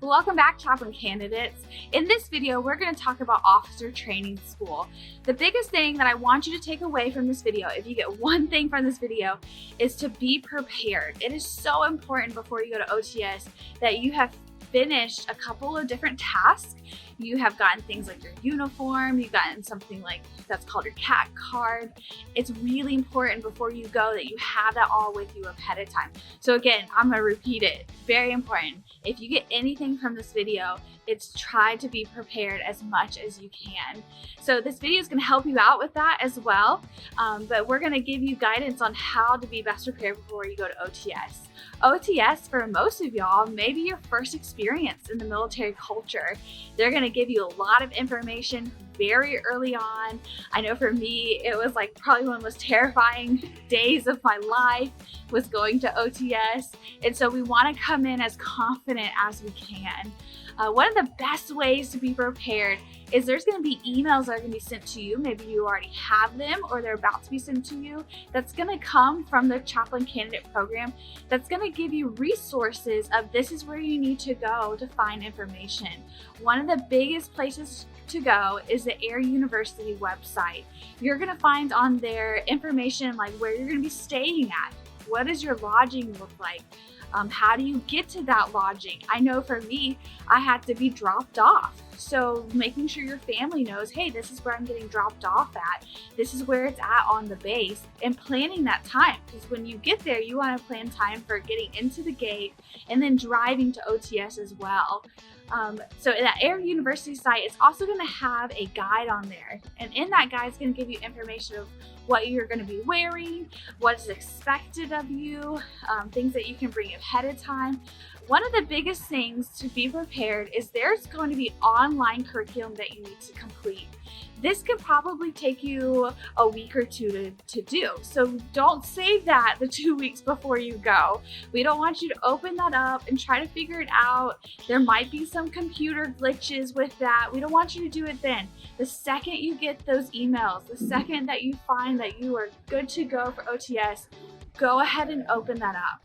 Welcome back, chaplain candidates. In this video, we're going to talk about officer training school. The biggest thing that I want you to take away from this video, if you get one thing from this video, is to be prepared. It is so important before you go to OTS that you have finished a couple of different tasks. You have gotten things like your uniform, you've gotten something like that's called your CAT card. It's really important before you go that you have that all with you ahead of time. So again, I'm gonna repeat it, very important. If you get anything from this video, it's try to be prepared as much as you can. So this video is gonna help you out with that as well, but we're gonna give you guidance on how to be best prepared before you go to OTS. OTS, for most of y'all, may be your first experience in the military culture. They're gonna give you a lot of information very early on. I know for me, it was like probably one of the most terrifying days of my life was going to OTS. And so we wanna come in as confident as we can. One of the best ways to be prepared is there's going to be emails that are going to be sent to you. Maybe you already have them or they're about to be sent to you. That's going to come from the chaplain candidate program. That's going to give you resources of this is where you need to go to find information. One of the biggest places to go is the Air University website. You're going to find on there information like where you're going to be staying at. What does your lodging look like? How do you get to that lodging? I know for me, I had to be dropped off. So making sure your family knows, hey, this is where I'm getting dropped off at. This is where it's at on the base, and planning that time. Because when you get there, you want to plan time for getting into the gate and then driving to OTS as well. So that Air University site is also going to have a guide on there. And in that guide is going to give you information of what you're going to be wearing, what is expected of you, things that you can bring ahead of time. One of the biggest things to be prepared is there's going to be online curriculum that you need to complete. This could probably take you a week or two to do. So don't save that the 2 weeks before you go. We don't want you to open that up and try to figure it out. There might be some computer glitches with that. We don't want you to do it then. The second you get those emails, the second that you find that you are good to go for OTS, go ahead and open that up.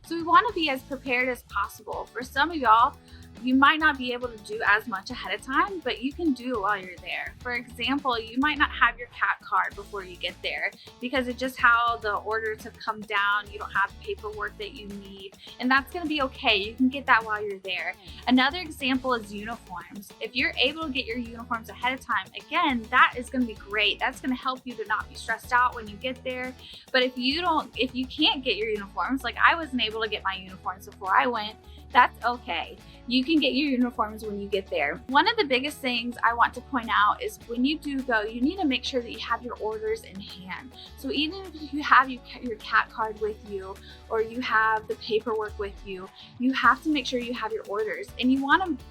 So we want to be as prepared as possible. For some of y'all, you might not be able to do as much ahead of time, but you can do it while you're there. For example, you might not have your CAT card before you get there because it's just how the orders have come down. You don't have the paperwork that you need, and that's going to be okay. You can get that while you're there. Another example is uniforms. If you're able to get your uniforms ahead of time, again, that is going to be great. That's going to help you to not be stressed out when you get there. But if you can't get your uniforms, like I wasn't able to get my uniforms before I went, that's okay. You can get your uniforms when you get there. One of the biggest things I want to point out is when you do go, you need to make sure that you have your orders in hand. So even if you have your CAT card with you or you have the paperwork with you, you have to make sure you have your orders, and you want to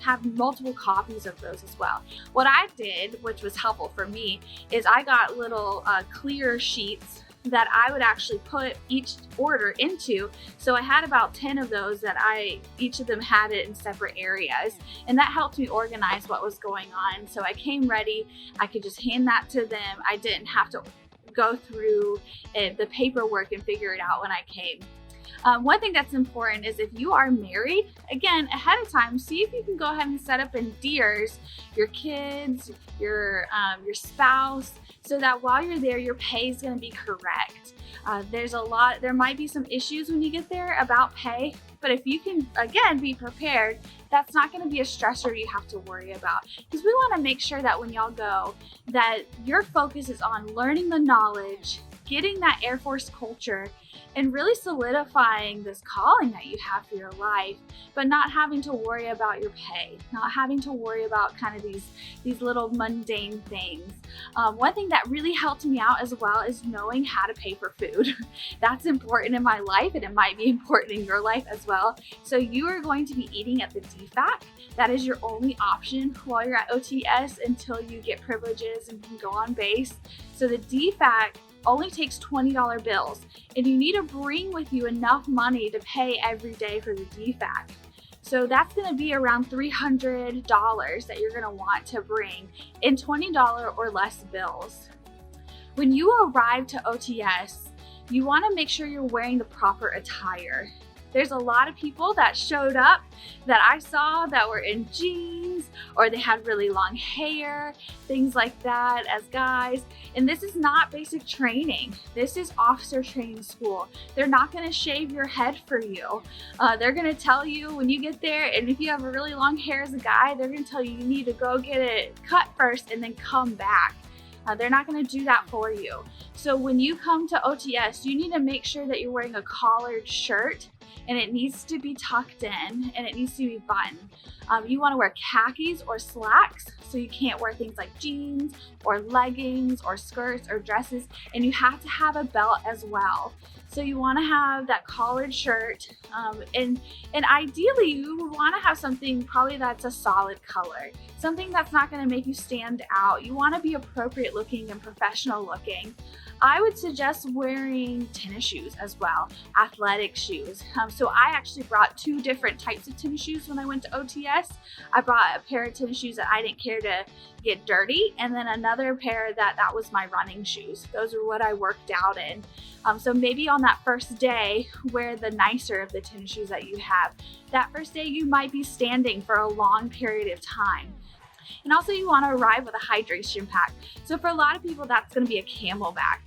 have multiple copies of those as well. What I did, which was helpful for me, is I got little clear sheets that I would actually put each order into. So I had about 10 of those that each of them had it in separate areas. And that helped me organize what was going on. So I came ready, I could just hand that to them. I didn't have to go through the paperwork and figure it out when I came. One thing that's important is if you are married, again, ahead of time, see if you can go ahead and set up in DEERS your kids, your spouse, so that while you're there, your pay is going to be correct. There might be some issues when you get there about pay, but if you can, again, be prepared, that's not going to be a stressor you have to worry about. Because we want to make sure that when y'all go, that your focus is on learning the knowledge, getting that Air Force culture, and really solidifying this calling that you have for your life, but not having to worry about your pay, not having to worry about kind of these little mundane things. One thing that really helped me out as well is knowing how to pay for food. That's important in my life, and it might be important in your life as well. So you are going to be eating at the DFAC. That is your only option while you're at OTS until you get privileges and can go on base. So the DFAC only takes $20 bills, and you need to bring with you enough money to pay every day for the DFAC. So that's going to be around $300 that you're going to want to bring in $20 or less bills. When you arrive to OTS, you want to make sure you're wearing the proper attire. There's a lot of people that showed up that I saw that were in jeans, or they had really long hair, things like that as guys. And this is not basic training. This is officer training school. They're not gonna shave your head for you. They're gonna tell you when you get there, and if you have a really long hair as a guy, they're gonna tell you need to go get it cut first and then come back. They're not going to do that for you. So when you come to OTS, you need to make sure that you're wearing a collared shirt, and it needs to be tucked in, and it needs to be buttoned. You want to wear khakis or slacks, so you can't wear things like jeans or leggings or skirts or dresses, and you have to have a belt as well. So you want to have that collared shirt, and ideally you want to have something probably that's a solid color, something that's not going to make you stand out. You want to be appropriate looking and professional looking. I would suggest wearing tennis shoes as well, athletic shoes. So I actually brought 2 different types of tennis shoes when I went to OTS. I brought a pair of tennis shoes that I didn't care to get dirty, and then another pair that was my running shoes. Those are what I worked out in. So maybe on that first day, wear the nicer of the tennis shoes that you have. That first day you might be standing for a long period of time. And also you want to arrive with a hydration pack. So for a lot of people, that's going to be a Camelback.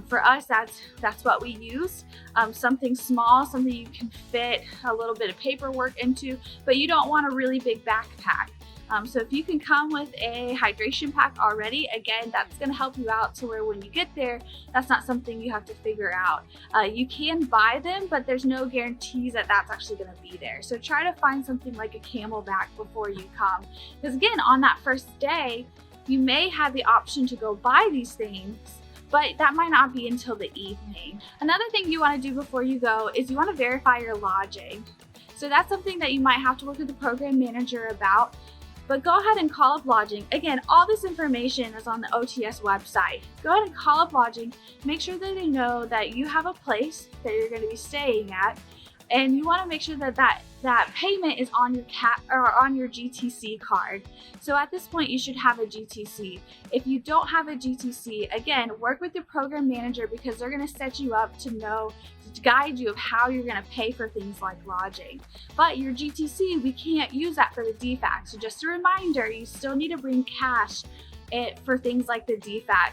For us, that's what we use. Something small, something you can fit a little bit of paperwork into, but you don't want a really big backpack. So if you can come with a hydration pack already, again, that's going to help you out to where when you get there, that's not something you have to figure out. You can buy them, but there's no guarantees that that's actually going to be there. So try to find something like a Camelback before you come. Because again, on that first day, you may have the option to go buy these things, but that might not be until the evening. Another thing you want to do before you go is you want to verify your lodging. So that's something that you might have to work with the program manager about. But go ahead and call up lodging. Again, all this information is on the OTS website. Go ahead and call up lodging. Make sure that they know that you have a place that you're going to be staying at, and you want to make sure that that payment is on your on your GTC card. So at this point, you should have a GTC. If you don't have a GTC, again, work with your program manager, because they're going to set you up to guide you of how you're going to pay for things like lodging. But your GTC, we can't use that for the DFAC. So just a reminder, you still need to bring cash for things like the DFAC.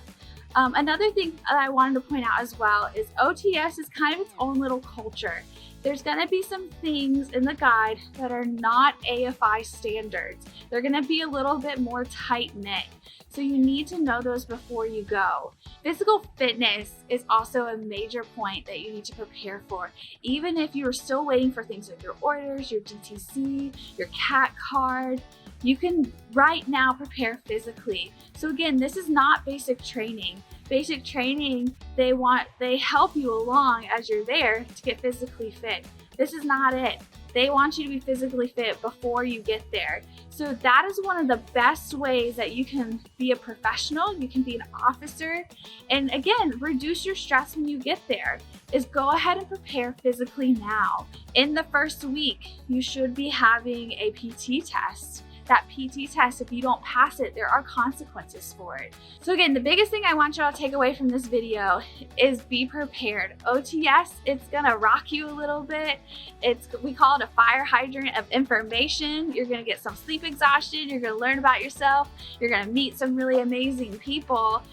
Another thing that I wanted to point out as well is OTS is kind of its own little culture. There's going to be some things in the guide that are not AFI standards. They're going to be a little bit more tight-knit. So you need to know those before you go. Physical fitness is also a major point that you need to prepare for. Even if you're still waiting for things like your orders, your GTC, your CAT card, you can right now prepare physically. So again, this is not basic training. Basic training, they help you along as you're there to get physically fit. This is not it. They want you to be physically fit before you get there. So that is one of the best ways that you can be a professional, you can be an officer, and again, reduce your stress when you get there, is go ahead and prepare physically now. In the first week, you should be having a PT test. That PT test, if you don't pass it, there are consequences for it. So again, the biggest thing I want y'all to take away from this video is be prepared. OTS, it's gonna rock you a little bit. We call it a fire hydrant of information. You're gonna get some sleep exhaustion. You're gonna learn about yourself. You're gonna meet some really amazing people.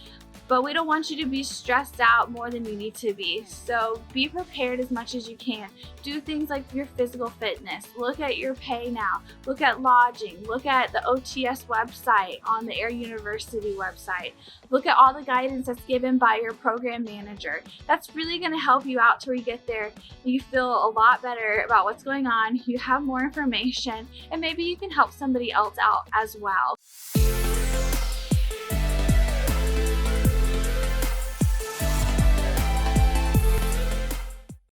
But we don't want you to be stressed out more than you need to be. So be prepared as much as you can. Do things like your physical fitness. Look at your pay now. Look at lodging. Look at the OTS website on the Air University website. Look at all the guidance that's given by your program manager. That's really going to help you out till you get there. You feel a lot better about what's going on. You have more information, and maybe you can help somebody else out as well.